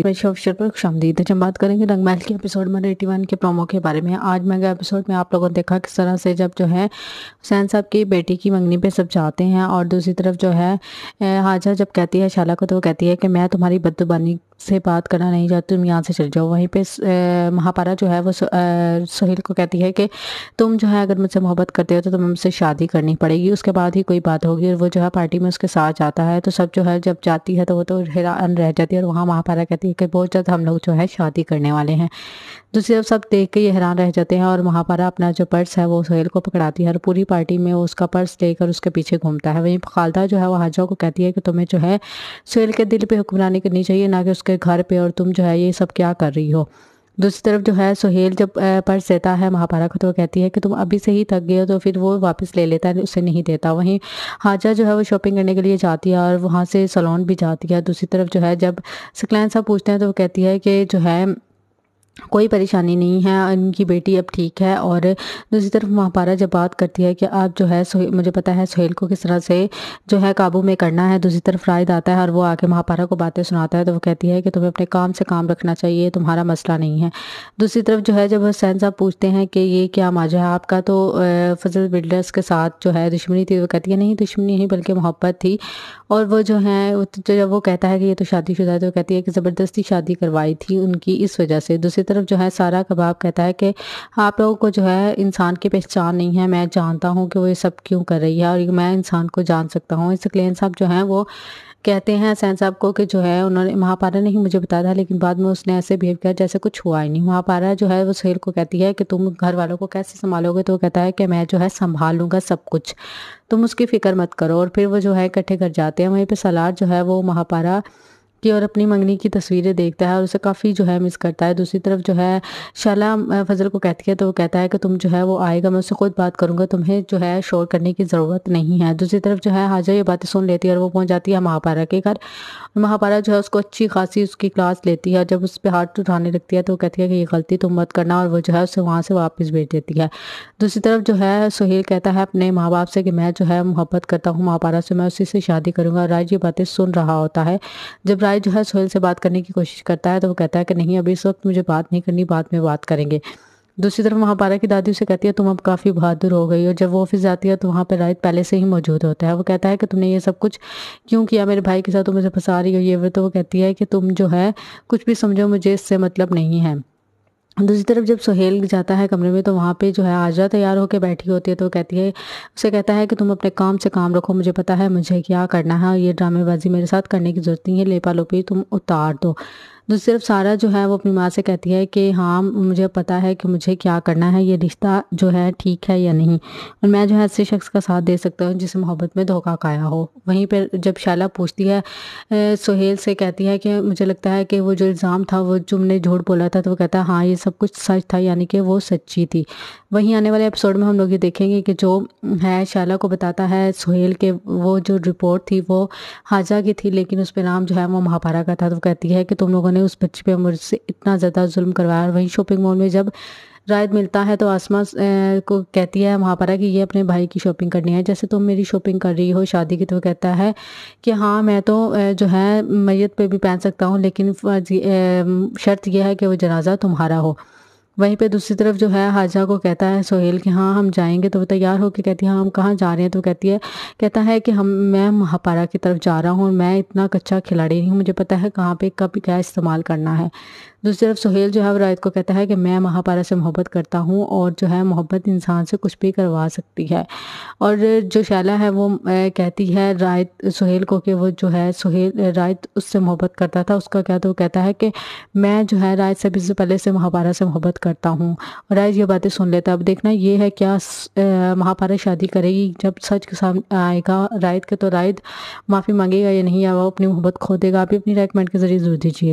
अफसर पर खुशामदीद। आज हम बात करेंगे रंगमहल के एपिसोड नंबर 81 के प्रोमो के बारे में। आज मेगा एपिसोड में आप लोगों ने देखा किस तरह से जब जो है हुसैन साहब की बेटी की मंगनी पे सब जाते हैं और दूसरी तरफ जो है हाजा जब कहती है शाला को, तो वो कहती है कि मैं तुम्हारी बदजुबानी से बात करना नहीं चाहती, तुम यहाँ से चल जाओ। वहीं पे महापारा जो है वो सोहेल को कहती है कि तुम जो है अगर मुझसे मोहब्बत करते हो तो तुम्हें मुझसे शादी करनी पड़ेगी, उसके बाद ही कोई बात होगी। और वो जो है पार्टी में उसके साथ जाता है, तो सब जो है जब जाती है तो वो तो हैरान रह जाती है। और वहाँ महापारा कहती है कि बहुत जल्द हम लोग जो है शादी करने वाले हैं। दूसरी तरफ सब देख के ये हैरान रह जाते हैं और महापारा अपना जो पर्स है वो सोहेल को पकड़ाती है और पूरी पार्टी में वो उसका पर्स लेकर उसके पीछे घूमता है। वहीं खालदा जो है वो हाजा को कहती है कि तुम्हें जो है सोहेल के दिल पे हुक्मरानी करनी चाहिए, ना कि उसके घर पे, और तुम जो है ये सब क्या कर रही हो। दूसरी तरफ जो है सोहेल जब पर्स देता है महापारा को, तो वो कहती है कि तुम अभी से ही थक गए हो, तो फिर वो वापस ले लेता है, उसे नहीं देता। वहीं हाजा जो है वो शॉपिंग करने के लिए जाती है और वहाँ से सैलून भी जाती है। दूसरी तरफ जो है जब सकलैन साहब पूछते हैं तो वो कहती है कि जो है कोई परेशानी नहीं है, इनकी बेटी अब ठीक है। और दूसरी तरफ महापारा जब बात करती है कि आप जो है मुझे पता है सोहेल को किस तरह से जो है काबू में करना है। दूसरी तरफ रायद आता है और वो आके महापारा को बातें सुनाता है, तो वो कहती है कि तुम्हें अपने काम से काम रखना चाहिए, तुम्हारा मसला नहीं है। दूसरी तरफ जो है जब हुसैन साहब पूछते हैं कि ये क्या माजरा है आपका, तो फजल बिल्डर्स के साथ जो है दुश्मनी थी, वो कहती है नहीं दुश्मनी नहीं बल्कि मोहब्बत थी। और वो जो है जब वो कहता है कि ये तो शादीशुदा है, तो वो कहती है कि ज़बरदस्ती शादी करवाई थी उनकी इस वजह से। दूसरी तरफ जो है सारा कबाब कहता है कि आप लोगों को जो है इंसान की पहचान नहीं है, मैं जानता हूँ कि वो ये सब क्यों कर रही है और मैं इंसान को जान सकता हूँ। इस क्लेन साहब जो हैं वो कहते हैं हुसैन साहब को कि जो है उन्होंने महापारा ने ही मुझे बताया था, लेकिन बाद में उसने ऐसे बिहेव किया जैसे कुछ हुआ ही नहीं। महापारा जो है वो सोहेल को कहती है कि तुम घर वालों को कैसे संभालोगे, तो वो कहता है कि मैं जो है संभाल लूँगा सब कुछ, तुम उसकी फिक्र मत करो। और फिर वो जो है इकट्ठे कर जाते हैं। वहीं पे सलार जो है वो महापारा की और अपनी मंगनी की तस्वीरें देखता है और उसे काफ़ी जो है मिस करता है। दूसरी तरफ जो है शाला फजल को कहती है, तो वो कहता है कि तुम जो है वो आएगा, मैं उससे खुद बात करूंगा, तुम्हें जो है शोर करने की ज़रूरत नहीं है। दूसरी तरफ जो है हाजा ये बातें सुन लेती है और वो पहुंच जाती है महापारा के घर। महापारा जो है उसको अच्छी खासी उसकी क्लास लेती है। जब उस पर हाथ उठाने लगती है तो वो कहती है कि ये गलती तुम मत करना, और वो जो है उसे वहाँ से वापस भेज देती है। दूसरी तरफ जो है सोहेल कहता है अपने माँ बाप से कि मैं जो है मोहब्बत करता हूँ महापारा से, मैं उसी से शादी करूंगा। राज ये बातें सुन रहा होता है। जब राय जो है सोहेल से बात करने की कोशिश करता है, तो वो कहता है कि नहीं अभी इस वक्त मुझे बात नहीं करनी, बाद में बात करेंगे। दूसरी तरफ महापारा की दादी उसे कहती है तुम अब काफ़ी बहादुर हो गई हो। जब वो ऑफिस जाती है तो वहाँ पे रायत पहले से ही मौजूद होता है। वो कहता है कि तुमने ये सब कुछ क्यों किया मेरे भाई के साथ, तुम मुझे फंसा रही हो ये वो। तो वो कहती है कि तुम जो है कुछ भी समझो, मुझे इससे मतलब नहीं है। दूसरी तरफ जब सोहेल जाता है कमरे में, तो वहाँ पे जो है आजरा तैयार होकर बैठी होती है, तो वो कहती है उसे कहता है कि तुम अपने काम से काम रखो, मुझे पता है मुझे क्या करना है, ये ड्रामेबाजी मेरे साथ करने की जरूरत नहीं है, लेपा लोपी तुम उतार दो। दूसरी तरफ सारा जो है वो अपनी माँ से कहती है कि हाँ मुझे पता है कि मुझे क्या करना है, ये रिश्ता जो है ठीक है या नहीं, और मैं जो है ऐसे शख्स का साथ दे सकता हूँ जिसे मोहब्बत में धोखा खाया हो। वहीं पर जब शाला पूछती है सोहेल से, कहती है कि मुझे लगता है कि वो जो इल्ज़ाम था वो तुमने झूठ बोला था, तो वो कहता है हाँ ये सब कुछ सच था, यानी कि वो सच्ची थी। वहीं आने वाले एपिसोड में हम लोग ये देखेंगे कि जो है शाला को बताता है सोहेल के वो जो रिपोर्ट थी वो हाजा की थी, लेकिन उस पर नाम जो है वो महापारा का था। तो वो कहती है कि तुम लोगों ने उस बच्चे पे मुझसे इतना ज़्यादा जुल्म करवाया। और वहीं शॉपिंग मॉल में जब रायत मिलता है तो आसमा को कहती है महापारा कि ये अपने भाई की शॉपिंग करनी है, जैसे तुम मेरी शॉपिंग कर रही हो शादी की। तो वो कहता है कि हाँ मैं तो जो है मैयत पे भी पहन सकता हूँ, लेकिन शर्त यह है कि वो जनाजा तुम्हारा हो। वहीं पे दूसरी तरफ जो है हाजा को कहता है सोहेल कि हाँ हम जाएंगे, तो वो तैयार होकर कहती है हाँ हम कहाँ जा रहे हैं। तो कहती है कहता है कि मैं महापारा की तरफ जा रहा हूँ, मैं इतना कच्चा खिलाड़ी नहीं हूँ, मुझे पता है कहाँ पे कब क्या इस्तेमाल करना है। दूसरी तरफ सोहेल जो है वो रायत को कहता है कि मैं महापारा से मोहब्बत करता हूँ और जो है मोहब्बत इंसान से कुछ भी करवा सकती है। और जो शैला है वो कहती है रायत सोहेल को कि वो जो है सोहेल रायत उससे मोहब्बत करता था, उसका क्या, तो वो कहता है कि मैं जो है रायत से भी से पहले से महापारा से मोहब्बत करता हूँ। और रायत ये बातें सुन लेता है। अब देखना ये है क्या महापारा शादी करेगी, जब सच के सामने आएगा रायत के, तो रायत माफ़ी मांगेगा या नहीं, या वो अपनी मोहब्बत खो देगा। आप भी अपनी राय कमेंट के जरिए जरूर दीजिए।